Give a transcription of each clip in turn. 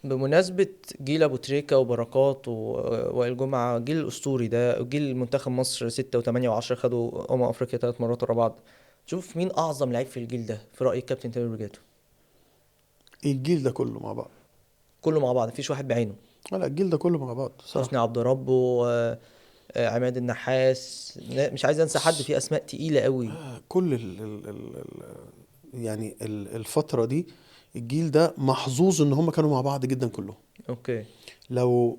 بمناسبة جيل أبو تريكة وبركات ووائل جمعة، جيل الأسطوري ده، جيل منتخب مصر 6 و8 و10 خدوا أفريقيا 3 مرات ورا بعض. شوف مين أعظم لعيب في الجيل ده في رأي الكابتن تامر بجد؟ الجيل ده كله مع بعض. كله مع بعض، مفيش واحد بعينه. لا، الجيل ده كله مع بعض صراحة. حسني عبد ربه، عماد النحاس، مش عايز أنسى حد، فيه أسماء تقيلة قوي. كل يعني الفترة دي، الجيل ده محظوظ ان هم كانوا مع بعض جدا كلهم. أوكي. لو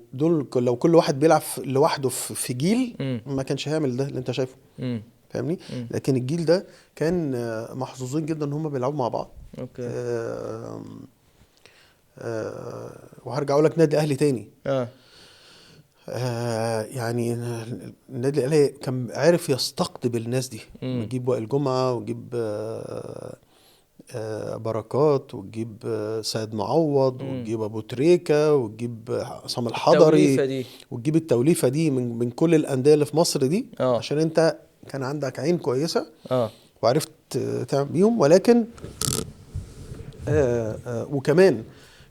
كل واحد بيلعب لوحده في جيل، امم. ما كانش هيعمل ده اللي انت شايفه. امم. فاهمني؟ امم. لكن الجيل ده كان محظوظين جدا ان هم بيلعبوا مع بعض. أوكي. آه، وهرجع اقول لك نادي اهلي تاني. اه. يعني النادي الاهلي كان عارف يستقطب الناس دي، امم. ويجيب وائل جمعة، ويجيب بركات، وتجيب سيد معوض، امم. وتجيب ابو تريكة، وتجيب عصام التوليفة الحضري، دي. وتجيب التوليفة دي من كل الأندية اللي في مصر دي، اه. عشان انت كان عندك عين كويسة اه. وعرفت تعمل بيهم. ولكن وكمان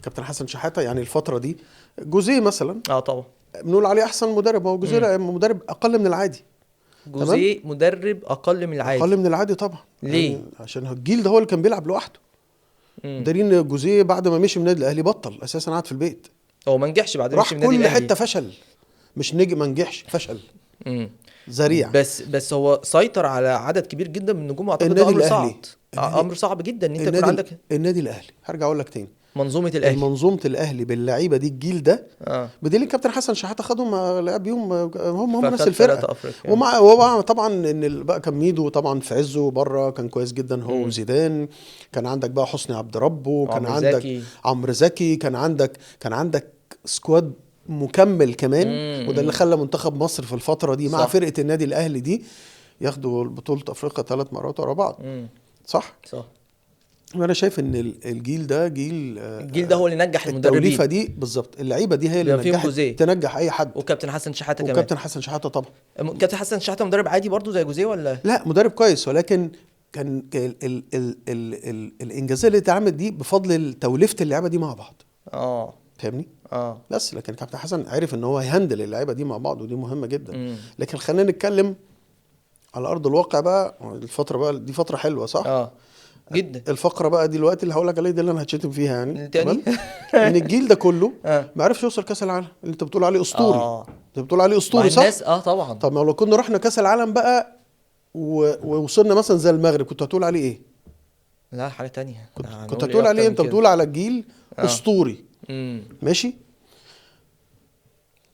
كابتن حسن شحاتة، يعني الفترة دي جوزيه مثلا اه طبعا. بنقول عليه احسن مدرب. هو جوزيه امم. لا، مدرب اقل من العادي. تمام، جوزيه مدرب أقل من اقل العادي. من العادي طبعا، ليه؟ يعني عشان الجيل ده هو اللي كان بيلعب لوحده. امم. دارين ان جوزيه بعد ما مشي من النادي الاهلي بطل اساسا، قعد في البيت. هو ما نجحش بعد ما راح مشي من النادي كل الاهلي. حته فشل، مش نجم، ما نجحش، فشل امم. ذريع. بس هو سيطر على عدد كبير جدا من النجوم، واعتقد ده النادي امر صعب. الاهلي النادي امر صعب جدا ان انت يكون النادي عندك النادي الاهلي هرجع اقول لك تاني، منظومه الاهلي. المنظومه الاهلي باللعيبه دي، الجيل ده، اه. بدليل كابتن حسن شحاته خدهم لعب بيهم، هم نفس فخد الفرقه. 3 افريقيا. ومع طبعا ان بقى كان ميدو طبعا في عزه بره كان كويس جدا هو امم. وزيدان. كان عندك بقى حسني عبد ربه، كان وعمرو عندك زكي. عمرو زكي، كان عندك سكواد مكمل كمان. وده اللي امم. خلى منتخب مصر في الفتره دي مع صح. فرقه النادي الاهلي دي ياخدوا بطوله افريقيا 3 مرات ورا بعض. امم. صح. صح. وانا شايف ان الجيل ده جيل الجيل ده هو اللي نجح التوليفه المدربين، دي بالظبط، اللعيبه دي هي اللي بما فيهم نجحت جوزيه تنجح اي حد. وكابتن حسن شحاته كمان. وكابتن حسن شحاته طبعا. كابتن حسن شحاته مدرب عادي برضو زي جوزيه ولا؟ لا، مدرب كويس، ولكن كان الانجازات اللي اتعملت دي بفضل توليفه اللعيبه دي مع بعض. اه. فاهمني؟ اه. بس لكن كابتن حسن عرف ان هو يهندل اللعيبه دي مع بعض، ودي مهمه جدا. امم. لكن خلينا نتكلم على ارض الواقع بقى. الفتره بقى دي فتره حلوه، صح. اه جدا. الفقره بقى دلوقتي اللي هقول لك عليه ده، اللي انا هتشتم فيها يعني، تاني. تمام. ان الجيل ده كله اه. ما عرفش يوصل كاس العالم اللي انت بتقول عليه اسطوري. اه. انت بتقول عليه مع اسطوري، صح. الناس، اه طبعا. طب ما لو كنا رحنا كاس العالم بقى ووصلنا مثلا زي المغرب، كنت هتقول عليه ايه؟ لا حاجة تانية، كنت هنقول ايه هتقول اكتر عليه، من انت كده؟ بتقول على الجيل اه. اسطوري. امم. ماشي.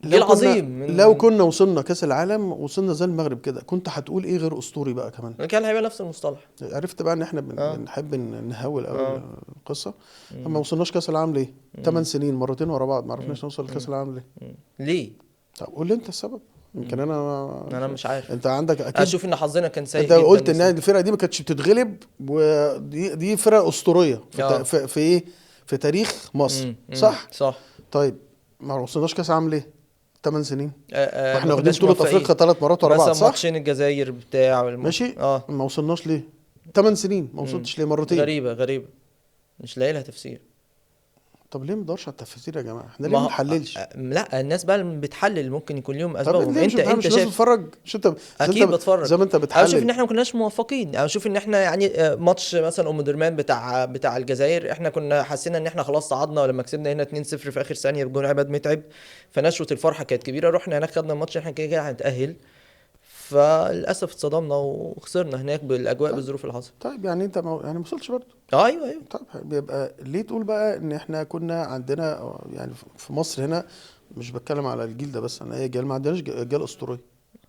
جيل لو كنا عظيم لو من. كنا وصلنا كاس العالم، وصلنا زي المغرب كده، كنت هتقول ايه غير اسطوري بقى كمان؟ كان هيبقى نفس المصطلح. عرفت بقى ان احنا اه. بنحب نهول قوي اه. القصه. اما ما امم. وصلناش كاس العالم ليه؟ 8 امم. سنين مرتين ورا بعض ما امم. عرفناش نوصل لكاس امم. العالم ليه؟ ليه؟ طب قول لي انت السبب. يمكن انا انا مش عارف. انت عندك اكيد. اشوف ان حظنا كان سيء انت جدا قلت ان الفرقه دي ما كانتش بتتغلب، ودي فرقه اسطوريه اه. في ايه، في تاريخ مصر، صح. صح. طيب ما وصلناش كاس العالم ليه 8 سنين ما واحنا واخدين كناش بطوله افريقيا موفقين. 3 مرات ورا بعض، مثلا صح. ماتشين الجزائر بتاع ماشي. اه. ما وصلناش ليه 8 سنين، ما وصلتش ليه مرتين. غريبة غريبة، مش لاقي لها تفسير. طب ليه ما ندورش على التفسير يا جماعه؟ احنا ليه ما ما هو نحللش؟ لا، الناس بقى اللي بتحلل ممكن يكون لهم طب اسبابهم. ليه مش انت بتحلل؟ انت مش الناس شايف. بتتفرج؟ مش انت اكيد بتفرج. زي ما انت انا بشوف ان بتحلل. احنا ما كناش موفقين. انا بشوف ان احنا يعني ماتش مثلا ام درمان بتاع الجزائر، احنا كنا حسينا ان احنا خلاص صعدنا، ولما كسبنا هنا 2-0 في اخر ثانيه بجون عماد متعب، فنشوه الفرحه كانت كبيره. رحنا هناك خدنا الماتش، احنا كده كده هنتاهل، فللاسف اتصدمنا وخسرنا هناك بالاجواء طيب. بالظروف اللي حصلت. طيب يعني انت يعني ما وصلتش برضه. ايوه ايوه. طب بيبقى ليه تقول بقى ان احنا كنا عندنا يعني في مصر هنا، مش بتكلم على الجيل ده بس، انا اي جيل ما عندناش اجيال اسطوريه.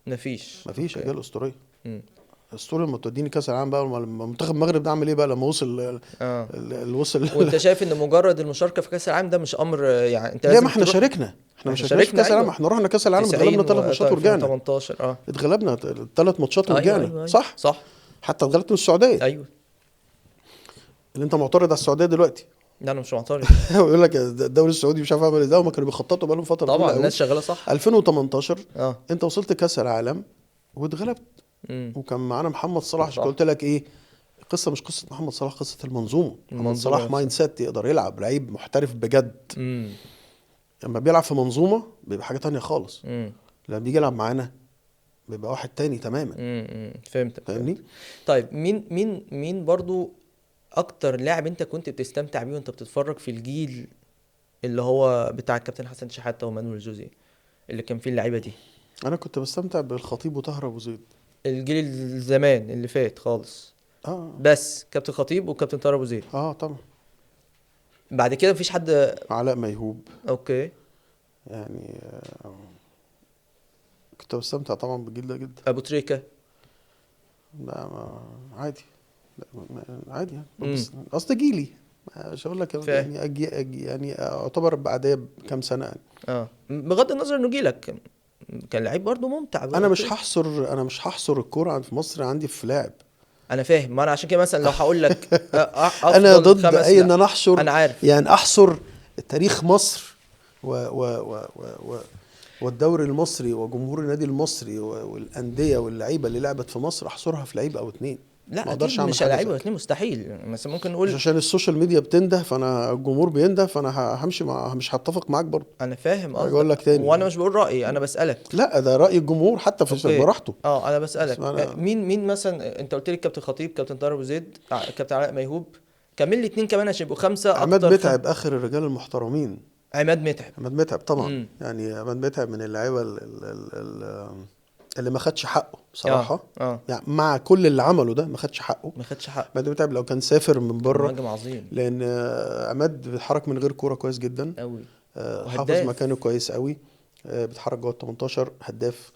مفيش. ما فيش اوكي. اجيال اسطوريه. امم. اسطوري لما توديني كاس العالم بقى، لما منتخب المغرب ده عمل ايه بقى لما وصل اه. وصل وانت شايف ان مجرد المشاركه في كاس العالم ده مش امر، يعني انت ليه؟ ما لازم احنا تروح. شاركنا، احنا ما احنا شاركناش في شاركنا، كاس العالم، ايوه. احنا رحنا كاس العالم اتغلبنا 90 3 ماتشات ورجعنا. 2018. اه. اتغلبنا 3 ماتشات ايوه ورجعنا، ايوه ايوه صح. صح. حتى اتغلبت من السعوديه، ايوه. اللي انت معترض على السعوديه دلوقتي. لا انا مش معترض. ويقول لك الدوري السعودي مش عارف اعمل ازاي، هم كانوا بيخططوا بقالهم فتره طبعا طويله قوي. الناس شغاله صح. 2018 اه. انت وصلت كاس العالم واتغلبت، امم. وكان معانا محمد صلاح. عشان صح. قلت لك ايه، القصه مش قصه محمد صلاح، قصه المنظومه. محمد المنظومة صلاح نفسها. مايند سيت، يقدر يلعب لعيب محترف بجد. امم. لما بيلعب في منظومه بيبقى حاجه تانية خالص، امم. لما بيجي يلعب معانا بيبقى واحد تاني تماما. فهمتك. فاهمني؟ طيب مين برضو اكتر لاعب انت كنت بتستمتع بيه وانت بتتفرج في الجيل اللي هو بتاع الكابتن حسن شحاتة ومانويل جوزيه، اللي كان فيه اللعيبه دي؟ انا كنت بستمتع بالخطيب وطاهر ابو زيد. الجيل الزمان اللي فات خالص، اه بس كابتن خطيب وكابتن طاهر ابو زيد. اه طبعا. بعد كده مفيش حد؟ علاء ميهوب اوكي. يعني كنت بستمتع طبعا بالجيل ده جدا. ابو تريكة؟ لا عادي. لا عادي يعني، امم. بس اصل جيلي، مش هقول لك فاهم. يعني يعني اعتبر بعديه بكام سنه يعني. بغض النظر انه جيلك كان لعيب برضه ممتع انا أبو تريكة. مش هحصر الكوره في مصر عندي في لاعب. انا فاهم، ما انا عشان كده مثلا لو هقول لك انا افضل ضد خمس، اي ان لا انا احشر، انا عارف. يعني احصر تاريخ مصر و والدوري المصري وجمهور النادي المصري والانديه واللعيبه اللي لعبت في مصر، احصرها في لعيب او اتنين. لا ما اكيد اقدرش اعمل مش حاجه لعيبه زي اتنين، مستحيل. مثلا ممكن مش نقول. عشان السوشيال ميديا بتنده فانا الجمهور بينده فانا همشي مع، مش هتفق معاك برضه. انا فاهم اجي اقول قصدك، لك تاني، وانا مش بقول رايي، انا بسالك. لا ده راي الجمهور حتى في اوكي. براحته. انا بس بسالك انا مين مثلا؟ انت قلت لي كابتن خطيب، كابتن طاهر ابو زيد، كابتن علاء ميهوب، كمل لي اتنين كمان عشان يبقوا خمسه عماد اكتر. متعب اخر الرجال المحترمين. عماد متعب. عماد متعب طبعا، امم. يعني عماد متعب من اللعيبه اللي ما خدش حقه بصراحه. اه يعني مع كل اللي عمله ده ما خدش حقه. ما خدش حقه. عماد متعب لو كان سافر من كان بره، مهاجم عظيم لان عماد بيتحرك من غير كوره كويس جدا. قوي. حافظ وهداف. مكانه كويس قوي. بيتحرك جوه ال 18، هداف.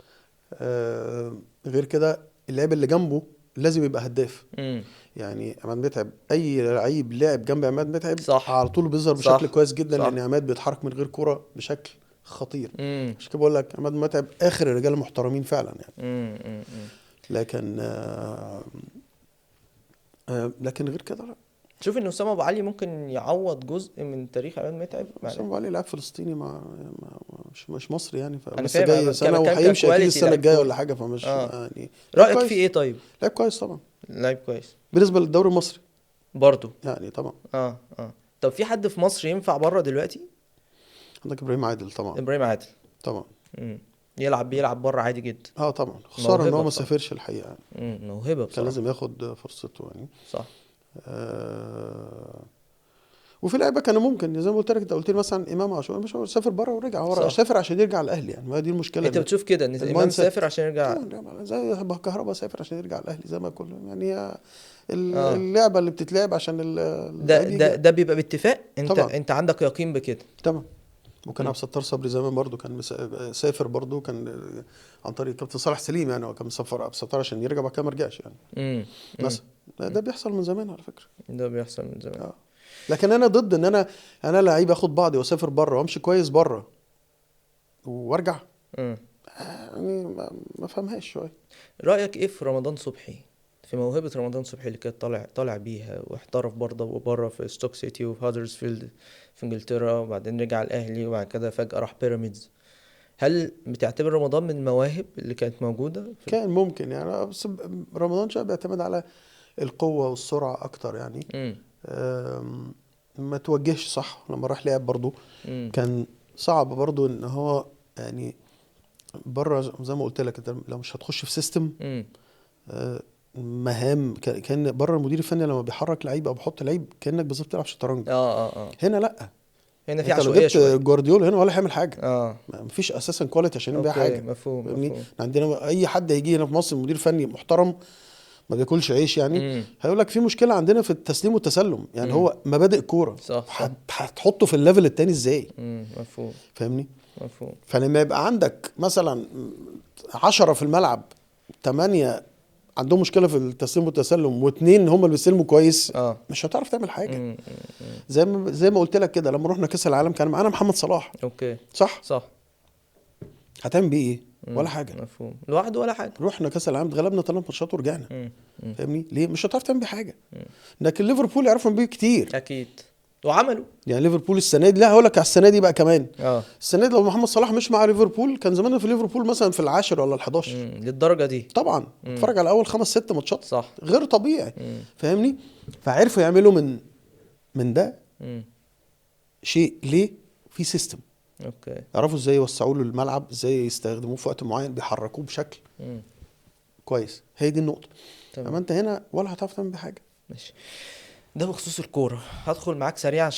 غير كده اللعيب اللي جنبه لازم يبقى هداف. امم. يعني عماد متعب اي لعيب لعب جنب عماد متعب صح. على طول بيظهر صح. بشكل كويس جدا، صح. لان عماد بيتحرك من غير كوره بشكل خطير. امم. مش كده بقول لك عماد متعب اخر الرجال المحترمين فعلا يعني. امم. لكن لكن غير كده لا. تشوف ان اسامه ابو علي ممكن يعوض جزء من تاريخ عماد متعب؟ حسام أبو علي لاعب فلسطيني مش مصري يعني، انا لسه فاهم، انا جاي سنه بتكلم وهيمشي اكيد ككواليتي السنه لعيب الجايه كوره. ولا حاجه، فمش يعني لعيب رايك كويس. في ايه طيب؟ لعيب كويس طبعا لعيب كويس بالنسبه للدوري المصري برضو. يعني طبعا. طب في حد في مصر ينفع بره دلوقتي؟ عندك ابراهيم عادل طبعا. ابراهيم عادل. طبعا بيلعب بره عادي جدا. طبعا، خساره ان هو موهبه ما بصراحه. سافرش الحقيقه يعني. موهبه كان بصراحه. لازم ياخد فرصته يعني. صح. وفي لعيبه كانوا ممكن زي ما قلت لك، انت قلت لي مثلا امام عاشور، مش هو سافر بره ورجع، هو صح. سافر عشان يرجع الاهلي يعني، ما دي المشكله. انت بتشوف كده ان امام المايند سيت. سافر عشان يرجع؟ طبعا زي كهربا سافر عشان يرجع الاهلي، زي ما كله يعني. هي اه اللعبه اللي بتتلعب عشان ده اللعيب ده يجي. ده بيبقى باتفاق؟ طبعا انت عندك يقين بكده؟ طبعا. وكان مم. عبد الستار صبري زمان برضو كان سافر برضو، كان عن طريق كابتن صالح سليم يعني. هو كان مسافر عبد الستار عشان يرجع، بعد كده ما رجعش يعني مم. مثلا. ده بيحصل من زمان على فكره. ده بيحصل من زمان. لكن انا ضد ان انا لعيب اخد بعضي واسافر بره وامشي كويس بره وارجع. مم. يعني ما فهمهاش شويه. رأيك ايه في رمضان صبحي، في موهبة رمضان صبحي اللي كانت طالع بيها واحترف برضه بره في ستوك سيتي وفي هادرسفيلد في انجلترا، وبعدين رجع الاهلي وبعد كده فجأة راح بيراميدز؟ هل بتعتبر رمضان من المواهب اللي كانت موجودة كان ممكن يعني، بس رمضان شويه بيعتمد على القوه والسرعه اكتر يعني. مم. ما توجهش صح لما راح لعب برضو. مم. كان صعب برضو ان هو يعني بره، زي ما قلت لك انت لو مش هتخش في سيستم مم. مهام، كان بره المدير الفني لما بيحرك لعيب او بيحط لعيب كانك بالظبط بتلعب شطرنج. اه هنا لا، هنا في انت لو عشوائية جبت شوية. جوارديولا هنا ولا هيعمل حاجه. اه مفيش اساسا كواليتي عشان يعمل بيها اوكي، حاجه. مفهوم فاهمني؟ مفهوم. عندنا اي حد هيجي هنا في مصر مدير فني محترم ما بياكلش عيش يعني، مم. هيقول لك في مشكله عندنا في التسليم والتسلم يعني. مم. هو مبادئ كوره، صح. هتحطه في الليفل التاني ازاي؟ مفهوم فاهمني؟ مفهوم. فلما يبقى عندك مثلا 10 في الملعب، 8 عندهم مشكله في التسليم والتسلم، واثنين هم اللي بيستلموا كويس، مش هتعرف تعمل حاجه. زي ما قلت لك كده، لما رحنا كاس العالم كان معانا محمد صلاح. اوكي صح. هتعمل بيه ايه؟ ولا حاجه. مفهوم. لوحده ولا حاجه. رحنا كاس العالم اتغلبنا 3 ماتشات ورجعنا. مم. فاهمني؟ ليه؟ مش هتعرف تعمل بيه حاجه. لكن ليفربول يعرفوا بيه كتير. اكيد. وعملوا. يعني ليفربول السنه دي، لا هقول لك على السنه دي بقى كمان. السنه دي لو محمد صلاح مش مع ليفربول كان زماننا في ليفربول مثلا في العاشر ولا ال11. للدرجه دي طبعا. اتفرج على اول 5-6 ماتشات صح، غير طبيعي. فاهمني؟ فعرفوا يعملوا من ده شيء. ليه؟ في سيستم. اوكي. يعرفوا ازاي يوسعوا له الملعب، ازاي يستخدموه في وقت معين، بيحركوه بشكل كويس. هي دي النقطه. اما انت هنا ولا هتعرف تعمل بحاجه. ماشي، ده بخصوص الكوره. هدخل معاك سريع عشان